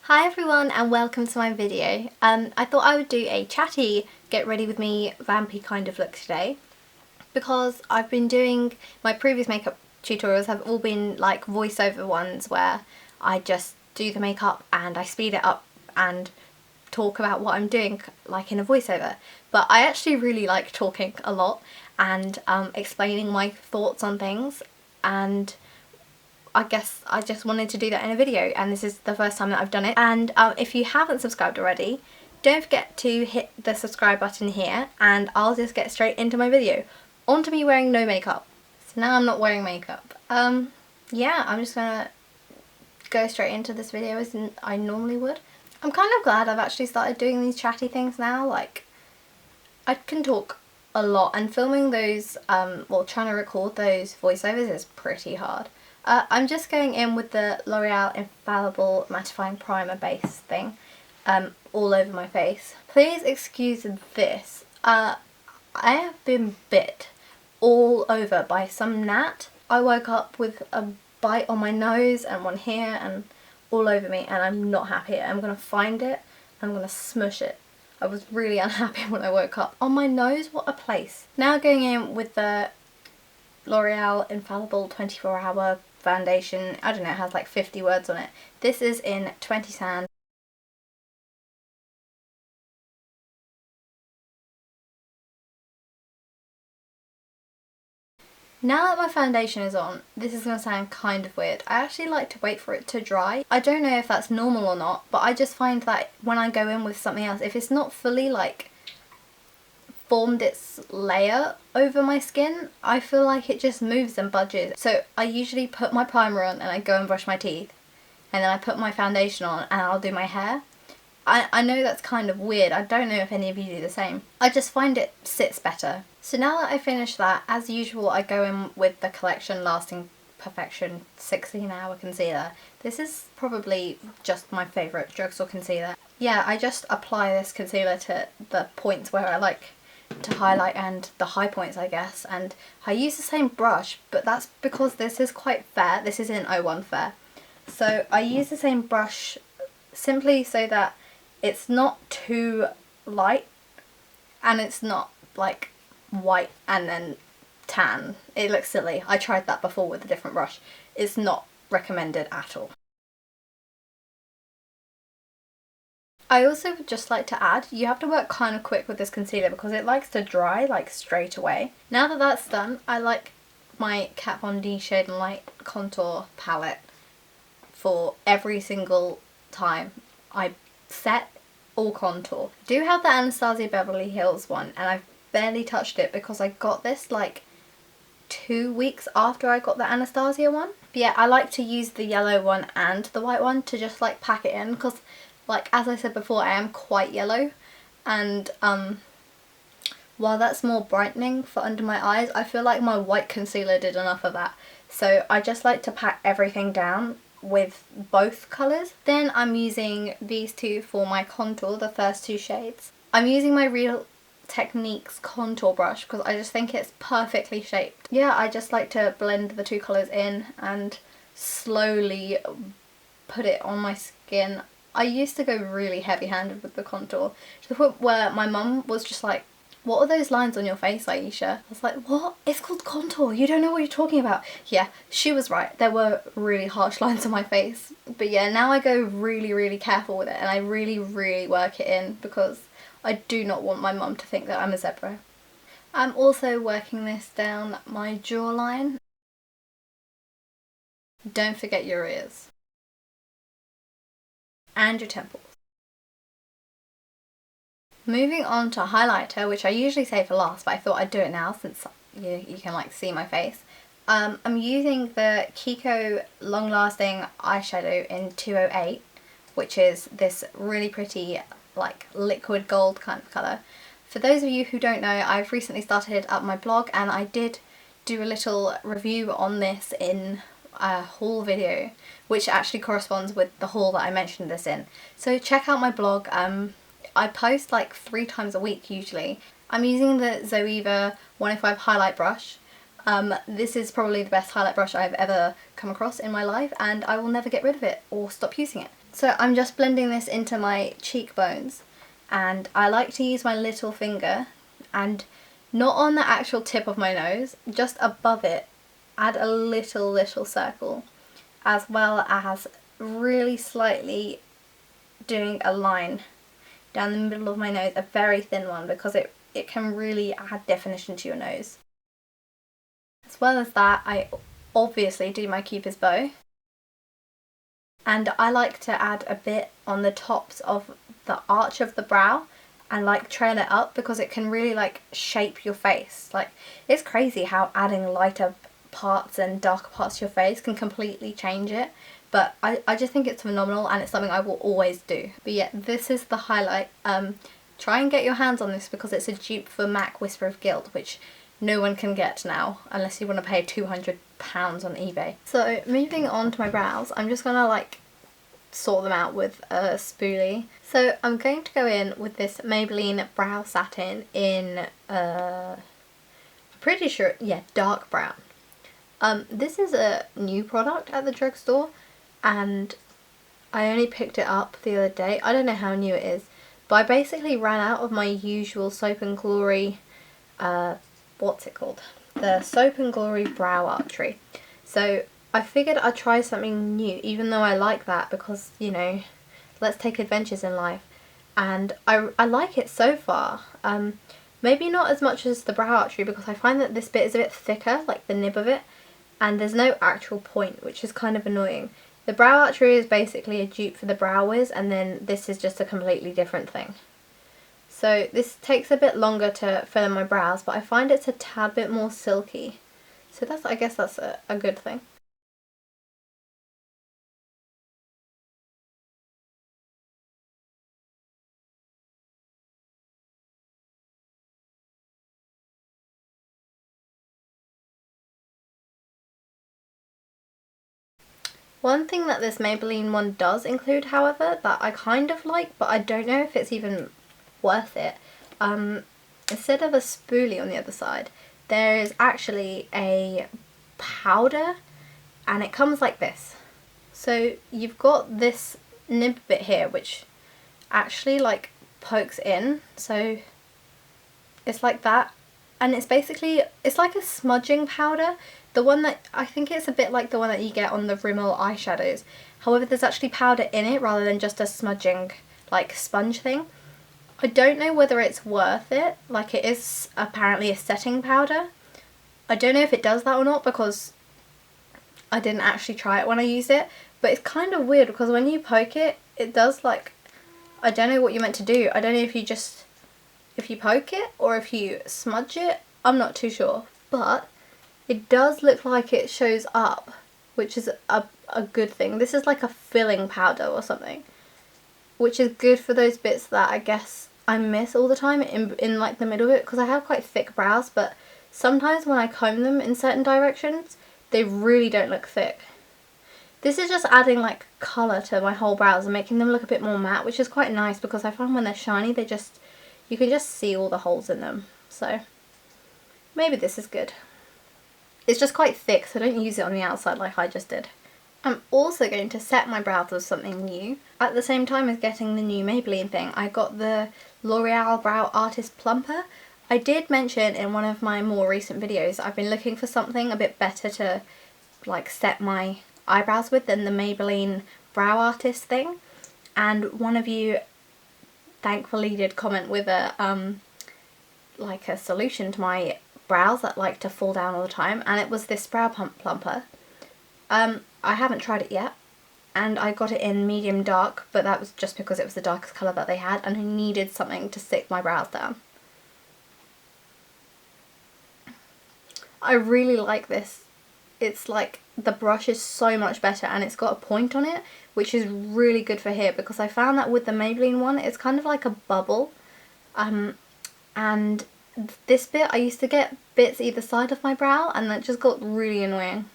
Hi everyone and welcome to my video. I thought I would do a chatty get ready with me vampy kind of look today because I've been doing my previous makeup tutorials have all been like voiceover ones where I just do the makeup and I speed it up and talk about what I'm doing like in a voiceover, but I actually really like talking a lot and explaining my thoughts on things, and I guess I just wanted to do that in a video, and this is the first time that I've done it. And if you haven't subscribed already, don't forget to hit the subscribe button here, and I'll just get straight into my video. On to me wearing no makeup. So now I'm not wearing makeup. Yeah, I'm just gonna go straight into this video as I normally would. I'm kind of glad I've actually started doing these chatty things now. Like, I can talk a lot, and filming those, well, trying to record those voiceovers is pretty hard. I'm just going in with the L'Oreal Infallible Mattifying Primer base thing all over my face. Please excuse this. I have been bit all over by some gnat. I woke up with a bite on my nose and one here and all over me, and I'm not happy. I'm going to find it and I'm going to smush it. I was really unhappy when I woke up. On my nose, what a place. Now going in with the L'Oreal Infallible 24-hour foundation. I don't know, it has like 50 words on it. This is in 20 Sand. Now that my foundation is on, this is going to sound kind of weird. I actually like to wait for it to dry. I don't know if that's normal or not, but I just find that when I go in with something else, if it's not fully like formed its layer over my skin, I feel like it just moves and budges. So I usually put my primer on and I go and brush my teeth, and then I put my foundation on and I'll do my hair. I know that's kind of weird. I don't know if any of you do the same. I just find it sits better. So now that I finished that, as usual, I go in with the Collection Lasting Perfection 16-hour concealer. This is probably just my favourite drugstore concealer. Yeah, I just apply this concealer to the points where I like to highlight and the high points, I guess, and I use the same brush, but that's because this is quite fair. This is in 01 Fair, so I use the same brush simply so that it's not too light and it's not like white and then tan. It looks silly. I tried that before with a different brush. It's not recommended at all. I also would just like to add, you have to work kind of quick with this concealer because it likes to dry like straight away. Now that that's done, I like my Kat Von D Shade and Light contour palette for every single time I set or contour. I do have the Anastasia Beverly Hills one, and I've barely touched it because I got this like 2 weeks after I got the Anastasia one. But yeah, I like to use the yellow one and the white one to just like pack it in because, like, as I said before, I am quite yellow, and while that's more brightening for under my eyes, I feel like my white concealer did enough of that. So I just like to pack everything down with both colours. Then I'm using these two for my contour, the first two shades. I'm using my Real Techniques contour brush because I just think it's perfectly shaped. Yeah, I just like to blend the two colours in and slowly put it on my skin. I used to go really heavy-handed with the contour to the point where my mum was just like, "What are those lines on your face, Ayesha?" I was like, "What? It's called contour. You don't know what you're talking about." Yeah, she was right. There were really harsh lines on my face. But yeah, now I go really careful with it, and I really work it in because I do not want my mum to think that I'm a zebra. I'm also working this down my jawline. Don't forget your ears. And your temples. Moving on to highlighter, which I usually save for last, but I thought I'd do it now since you can like see my face. I'm using the Kiko Long Lasting Eyeshadow in 208, which is this really pretty like liquid gold kind of colour. For those of you who don't know, I've recently started up my blog, and I did do a little review on this in a haul video, which actually corresponds with the haul that I mentioned this in. So check out my blog. I post like 3 times a week usually. I'm using the Zoeva 105 highlight brush. This is probably the best highlight brush I've ever come across in my life, and I will never get rid of it or stop using it. So I'm just blending this into my cheekbones, and I like to use my little finger and not on the actual tip of my nose, just above it, add a little circle, as well as really slightly doing a line down the middle of my nose, a very thin one, because it can really add definition to your nose. As well as that, I obviously do my Cupid's bow, and I like to add a bit on the tops of the arch of the brow and like trail it up, because it can really like shape your face. Like, it's crazy how adding lighter parts and darker parts to your face can completely change it, but I just think it's phenomenal, and it's something I will always do. But yeah, this is the highlight. Try and get your hands on this, because it's a dupe for MAC Whisper of Guilt, which no one can get now unless you want to pay £200 on eBay. So moving on to my brows, I'm just gonna like sort them out with a spoolie. So I'm going to go in with this Maybelline Brow Satin in pretty sure, yeah, dark brown. This is a new product at the drugstore, and I only picked it up the other day. I don't know how new it is, but I basically ran out of my usual Soap and Glory, what's it called? The Soap and Glory Brow Archery. So I figured I'd try something new, even though I like that, because, you know, let's take adventures in life. And I like it so far. Maybe not as much as the Brow Archery, because I find that this bit is a bit thicker, like the nib of it, and there's no actual point, which is kind of annoying. The Brow Archery is basically a dupe for the Brow Wiz, and then this is just a completely different thing. So this takes a bit longer to fill in my brows, but I find it's a tad bit more silky. So that's, I guess that's a good thing. One thing that this Maybelline one does include, however, that I kind of like, but I don't know if it's even worth it. Instead of a spoolie on the other side, there is actually a powder, and it comes like this. So you've got this nib bit here, which actually like pokes in, so it's like that, and it's basically, it's like a smudging powder. The one that, I think it's a bit like the one that you get on the Rimmel eyeshadows. However, there's actually powder in it rather than just a smudging like sponge thing. I don't know whether it's worth it. Like, it is apparently a setting powder. I don't know if it does that or not, because I didn't actually try it when I used it. But it's kind of weird, because when you poke it, it does like, I don't know what you're meant to do. I don't know if you just, if you poke it or if you smudge it. I'm not too sure. But it does look like it shows up, which is a good thing. This is like a filling powder or something, which is good for those bits that I guess I miss all the time in like the middle of it, because I have quite thick brows, but sometimes when I comb them in certain directions, they really don't look thick. This is just adding like colour to my whole brows and making them look a bit more matte, which is quite nice, because I find when they're shiny, they just, you can just see all the holes in them. So maybe this is good. It's just quite thick, so don't use it on the outside like I just did. I'm also going to set my brows with something new. At the same time as getting the new Maybelline thing, I got the L'Oreal Brow Artist Plumper. I did mention in one of my more recent videos I've been looking for something a bit better to like set my eyebrows with than the Maybelline Brow Artist thing. And one of you thankfully did comment with a like a solution to my brows that like to fall down all the time, and it was this brow plumper. I haven't tried it yet, and I got it in medium dark, but that was just because it was the darkest colour that they had, and I needed something to stick my brows down. I really like this. It's like, the brush is so much better, and it's got a point on it, which is really good for here, because I found that with the Maybelline one, it's kind of like a bubble, and this bit, I used to get bits either side of my brow, and that just got really annoying.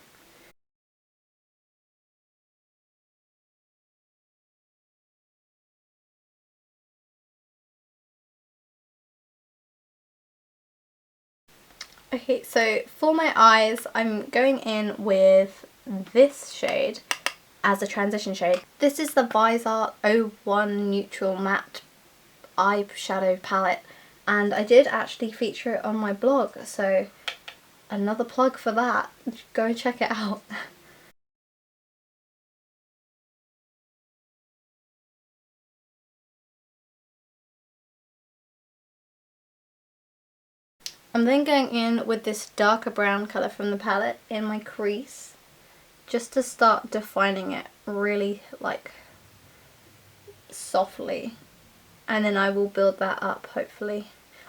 Okay, so for my eyes, I'm going in with this shade, as a transition shade. This is the Visart 01 Neutral Matte Eyeshadow Palette, and I did actually feature it on my blog, so another plug for that. Go and check it out. I'm then going in with this darker brown colour from the palette in my crease, just to start defining it really like softly, and then I will build that up hopefully.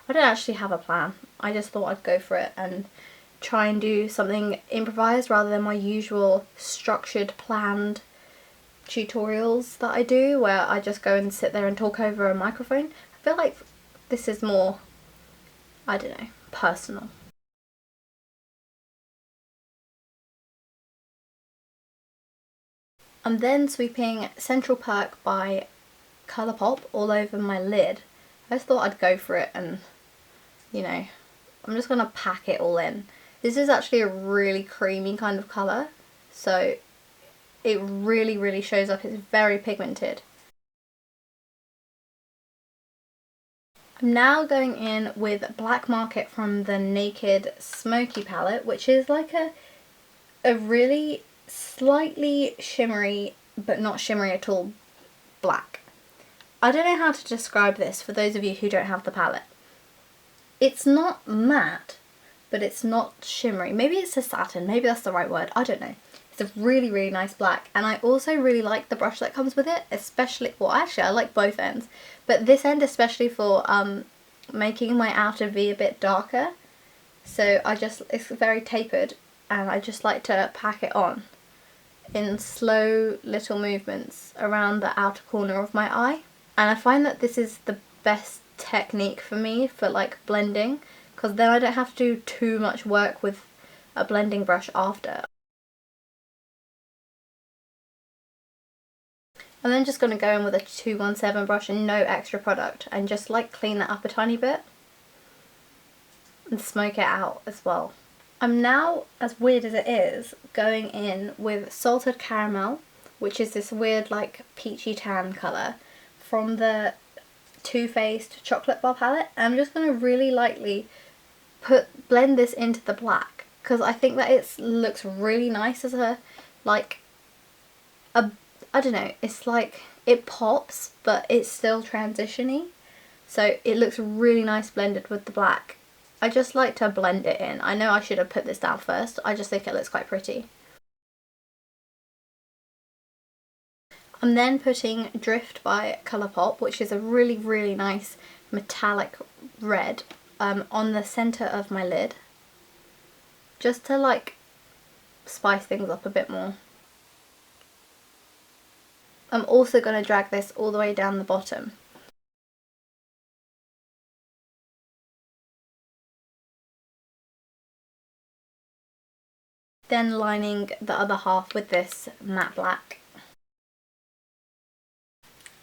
I don't actually have a plan, I just thought I'd go for it and try and do something improvised rather than my usual structured planned tutorials that I do where I just go and sit there and talk over a microphone. I feel like this is more, I don't know, personal. I'm then sweeping Central Perk by Colourpop all over my lid. I just thought I'd go for it and, you know, I'm just going to pack it all in. This is actually a really creamy kind of colour, so it really shows up. It's very pigmented. I'm now going in with Black Market from the Naked Smoky palette, which is like a really slightly shimmery, but not shimmery at all, black. I don't know how to describe this for those of you who don't have the palette. It's not matte, but it's not shimmery. Maybe it's a satin, maybe that's the right word, I don't know. It's a really nice black, and I also really like the brush that comes with it, especially, well actually I like both ends, but this end especially for making my outer V a bit darker. So it's very tapered, and I just like to pack it on in slow little movements around the outer corner of my eye. And I find that this is the best technique for me for like blending, because then I don't have to do too much work with a blending brush after. I'm then just going to go in with a 217 brush and no extra product and just like clean that up a tiny bit and smoke it out as well. I'm now, as weird as it is, going in with Salted Caramel, which is this weird like peachy tan colour from the Too Faced Chocolate Bar palette. And I'm just going to really lightly blend this into the black, because I think that it looks really nice as a I don't know, it's like it pops but it's still transition-y, so it looks really nice blended with the black. I just like to blend it in. I know I should have put this down first, I just think it looks quite pretty. I'm then putting Drift by Colourpop, which is a really nice metallic red, on the centre of my lid, just to like spice things up a bit more. I'm also going to drag this all the way down the bottom. Then lining the other half with this matte black.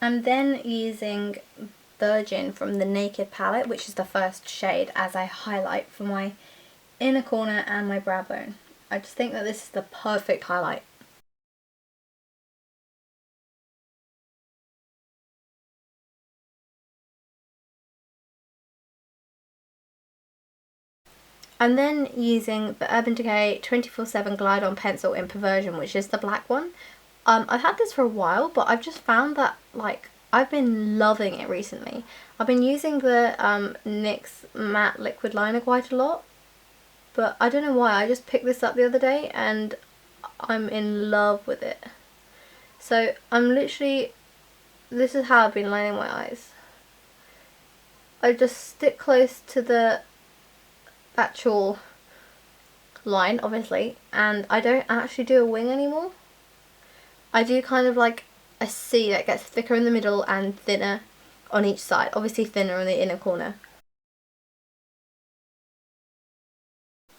I'm then using Virgin from the Naked palette, which is the first shade, as a highlight for my inner corner and my brow bone. I just think that this is the perfect highlight. I'm then using the Urban Decay 24/7 Glide On Pencil in Perversion, which is the black one. I've had this for a while, but I've just found that like I've been loving it recently. I've been using the NYX matte liquid liner quite a lot, but I don't know why. I just picked this up the other day and I'm in love with it. So I'm literally, this is how I've been lining my eyes. I just stick close to the actual line, obviously, and I don't actually do a wing anymore. I do kind of like a C that gets thicker in the middle and thinner on each side, obviously thinner in the inner corner.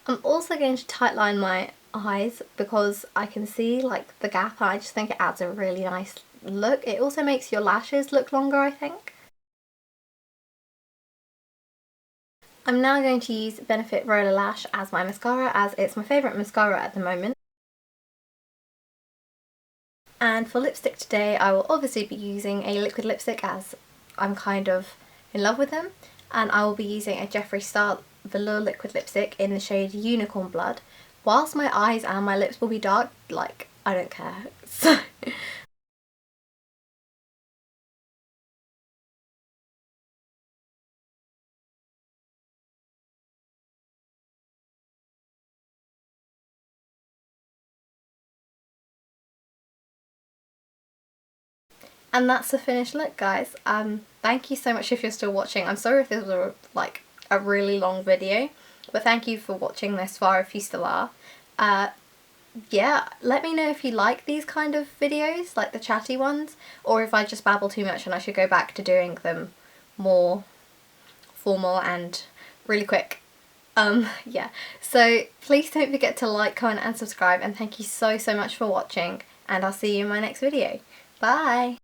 I'm also going to tightline my eyes because I can see like the gap, and I just think it adds a really nice look. It also makes your lashes look longer, I think. I'm now going to use Benefit Roller Lash as my mascara, as it's my favourite mascara at the moment. And for lipstick today, I will obviously be using a liquid lipstick as I'm kind of in love with them. And I will be using a Jeffree Star Velour liquid lipstick in the shade Unicorn Blood. Whilst my eyes and my lips will be dark, like, I don't care. So and that's the finished look, guys. Thank you so much if you're still watching. I'm sorry if this was a really long video, but thank you for watching this far if you still are. Yeah, let me know if you like these kind of videos, like the chatty ones, or if I just babble too much and I should go back to doing them more formal and really quick. Yeah, so please don't forget to like, comment and subscribe, and thank you so much for watching, and I'll see you in my next video. Bye!